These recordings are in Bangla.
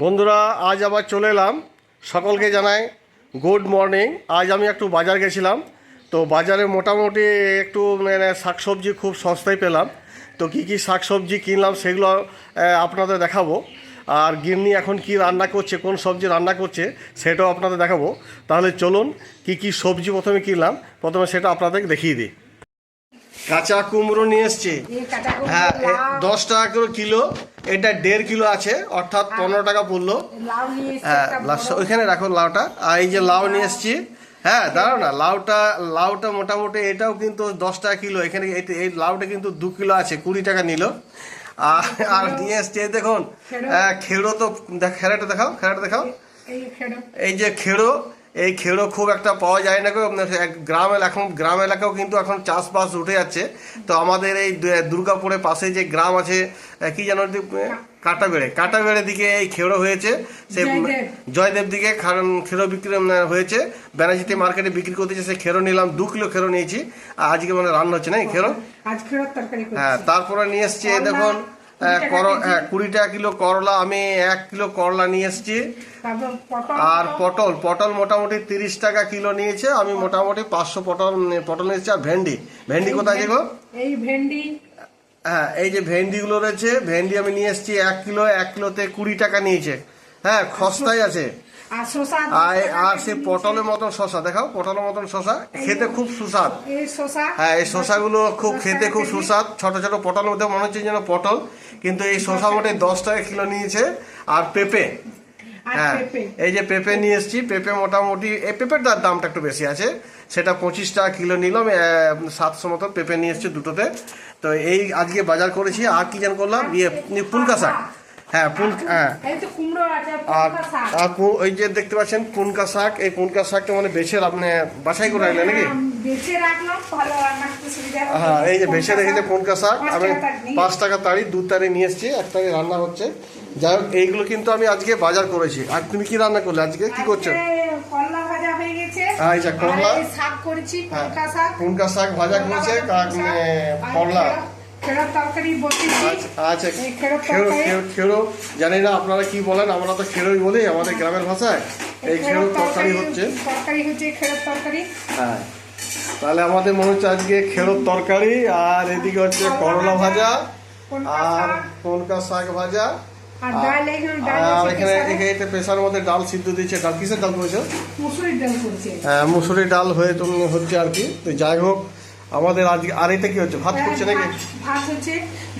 বন্ধুরা আজ আবার চলে এলাম। সকলকে জানাই গুড মর্নিং। আজ আমি একটু বাজার গেছিলাম, তো বাজারে মোটামুটি একটু শাকসবজি খুব সস্তায় পেলাম। তো কী কী শাকসবজি কিনলাম সেগুলো আপনাদের দেখাবো। আর গিন্নি এখন কি রান্না করছে, কোন সবজি রান্না করছে সেটাও আপনাদের দেখাবো। তাহলে চলুন কী কী সবজি প্রথমে কিনলাম, প্রথমে সেটা আপনাদের দেখিয়ে দিই। কাঁচা কুমড়ো নিয়ে এসছি, হ্যাঁ 10 টাকা করে কিলো। এটা 1.5 কিলো আছে, অর্থাৎ 15 টাকা পড়লো। হ্যাঁ ওইখানে রাখো লাউটা। আর এই যে লাউ নিয়ে এসছি, হ্যাঁ দাঁড়াও না, লাউটা মোটামুটি এটাও কিন্তু 10 টাকা কিলো। এখানে এই লাউটা কিন্তু 2 কিলো আছে, 20 টাকা নিল। আর নিয়ে এসছি দেখুন খেড়ো। তো খেড়াটা দেখাও। এই যে খেড়ো, এই খেড়ো খুব একটা পাওয়া যায় না গো। গ্রাম এলাকাও কিন্তু এখন চাষবাস উঠে যাচ্ছে। তো আমাদের এই দুর্গাপুরের পাশে যে গ্রাম আছে, কি যেন কাটাবেড়ে দিকে এই খেড়ো হয়েছে। সে জয়দেব দিকে খেড়ো বিক্রি হয়েছে, ব্যানার্জিতে মার্কেটে বিক্রি করতেছে। সে খেড়ো নিলাম, 2 কিলো খেড়ো নিয়েছি। আজকে মানে রান্না হচ্ছে না এই খেড়ো। হ্যাঁ তারপরে নিয়ে এসছি দেখুন 20 টাকা কিলো করলা। আমি 1 কিলো করলা নিয়ে এসছি। আর পটল মোটামুটি 30 টাকা কিলো নিয়েছে। আমি মোটামুটি 500 পটল নিয়েছি। আর ভেন্ডি কোথায় গো? এই ভেন্ডি, হ্যাঁ এই যে ভেন্ডিগুলো রয়েছে, ভেন্ডি আমি নিয়ে এসছি 1 কিলো। 1 কিলোতে 20 টাকা নিয়েছে। হ্যাঁ সস্তায় আছে। আর সে পটলের মতন শশা দেখাও, পটলের মতন শশা, খেতে খুব সুস্বাদ। হ্যাঁ এই শশাগুলো খুব খেতে খুব সুস্বাদ। ছোট ছোট পটলের মধ্যে মনে হচ্ছে যেন পটল, কিন্তু এই শশা মোটে 10 টাকা কিলো নিয়েছে। আর পেঁপে, হ্যাঁ এই যে পেঁপে নিয়ে এসছি। পেঁপে মোটামুটি এই পেঁপের দামটা একটু বেশি আছে, সেটা 25 টাকা কিলো নিলাম। 700 মতো পেঁপে নিয়ে এসছি দুটোতে। তো এই আজকে বাজার করেছি। আর কি যেন করলাম, পুনকা শাক। হ্যাঁ আর ওই যে দেখতে পাচ্ছেন পুনকা শাক। এই পুনকা শাকটা মানে আপনি বাছাই করে রাখলেন নাকি? হ্যাঁ এই যে বেছে রেখেছে পুনকা শাক। আমি 5 টাকা তাড়ি, 2 তাড়ি নিয়ে এসছি। 1 তাড়ি রান্না হচ্ছে। যাই হোক এইগুলো কিন্তু আমি আজকে বাজার করেছি। আর তুমি কি রান্না করলে আজকে, কি করছো? আচ্ছা করলা শাক করেছি, পুনকা শাক ভাজা করেছে, করলা। আচ্ছা খেড়ো জানি না আপনারা কি বলেন, আমরা তো খেড়োই বলি আমাদের গ্রামের ভাষায়। এই খেড়ো তরকারি হচ্ছে। হ্যাঁ তাহলে আমাদের মনে হচ্ছে আজকে খেড়োর তরকারি। আর এদিকে হচ্ছে করলা ভাজা আর পুনকা শাক ভাজা। আর এখানে প্রেসার মধ্যে ডাল সিদ্ধ দিয়েছে। ডাল কিসের ডাল করেছে? হ্যাঁ মুসুরি ডাল হচ্ছে আর কি। তো যাই হোক আমাদের আজকে। আর এটা কি হচ্ছে, ভাত করছে নাকি? ভাত হচ্ছে,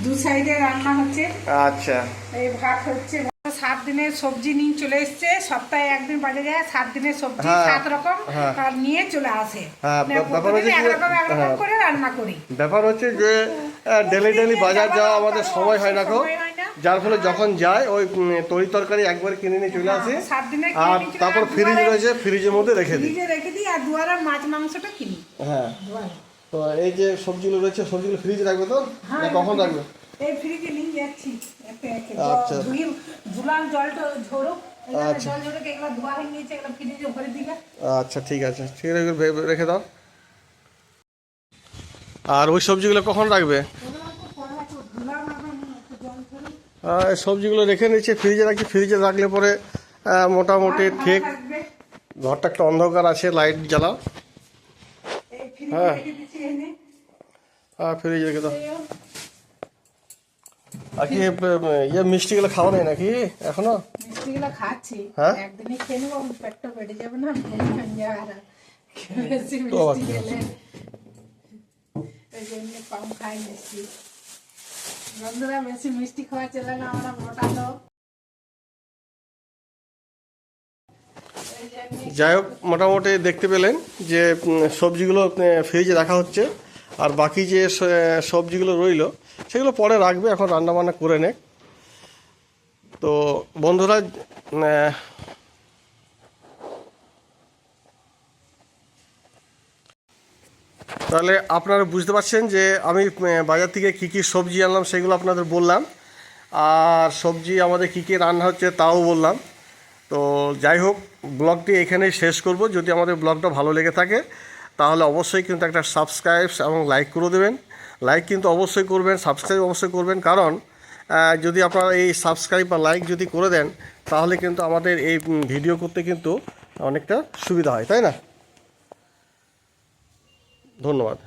2 সাইডে রান্না হচ্ছে। আচ্ছা এই ভাত হচ্ছে। 7 দিনের সবজি নিয়ে চলে এসছে। সপ্তাহে একদিন বাজারে যায়, 7 দিনের সবজি 7 রকম নিয়ে চলে আসে। ব্যাপার হচ্ছে যে ডেলি বাজার যাওয়া আমাদের সময় হয় না গো, যার ফলে যখন যায় ওই তরি তরকারি একবার কিনে নিয়ে চলে আসে। আর তারপর ফ্রিজ রয়েছে, ফ্রিজের মধ্যে রেখে দিই। আর দুয়ারে মাছ মাংসটা কিনি। হ্যাঁ তো এই যে সবজিগুলো রয়েছে, সবজিগুলো ফ্রিজে রাখবে তো না কখন রাখবে? এই ফ্রিজে নিয়ে যাচ্ছি। আচ্ছা আচ্ছা ঠিক আছে, রেখে দাও। আর ওই সবজিগুলো কখন রাখবে? সবজিগুলো রেখে নিচ্ছে, ফ্রিজে রাখছি। ফ্রিজে রাখলে পরে মোটামুটি ঠিক। ঘরটা একটা অন্ধকার আছে, লাইট জ্বালাও। হ্যাঁ ফ্রিজে রেখে দাও। আর কি মিষ্টিগুলো খাওয়া নেই নাকি এখনো? মিষ্টিগুলো খাচ্ছি, হ্যাঁ একদিনই খেয়ে নেবো, পেটটা বেড়ে যাবে না। বেশি মিষ্টি খেলে এই জন্য কম খাই মিষ্টি। বন্ধুরা বেশি মিষ্টি খাওয়া চলে না, আমরা মোটা লোক। যাই হোক মোটামুটি দেখতে পেলেন যে সবজিগুলো ফ্রিজে রাখা হচ্ছে। আর বাকি যে সবজিগুলো রইল সেগুলো পরে রাখবে, এখন রান্নাবান্না করে নে। তো বন্ধুরা তাহলে আপনারা বুঝতে পারছেন যে আমি বাজার থেকে কী কী সবজি আনলাম সেগুলো আপনাদের বললাম। আর সবজি আমাদের কী কী রান্না হচ্ছে তাও বললাম। তো যাই হোক ব্লগটি এখানেই শেষ করব। যদি আমাদের ব্লগটা ভালো লেগে থাকে তাহলে অবশ্যই কিন্তু একটা সাবস্ক্রাইব এবং লাইক করে দেবেন। লাইক কিন্তু অবশ্যই করবেন, সাবস্ক্রাইব অবশ্যই করবেন, কারণ যদি আপনারা এই সাবস্ক্রাইব বা লাইক যদি করে দেন তাহলে কিন্তু আমাদের এই ভিডিও করতে কিন্তু অনেকটা সুবিধা হয়, তাই না? ধন্যবাদ।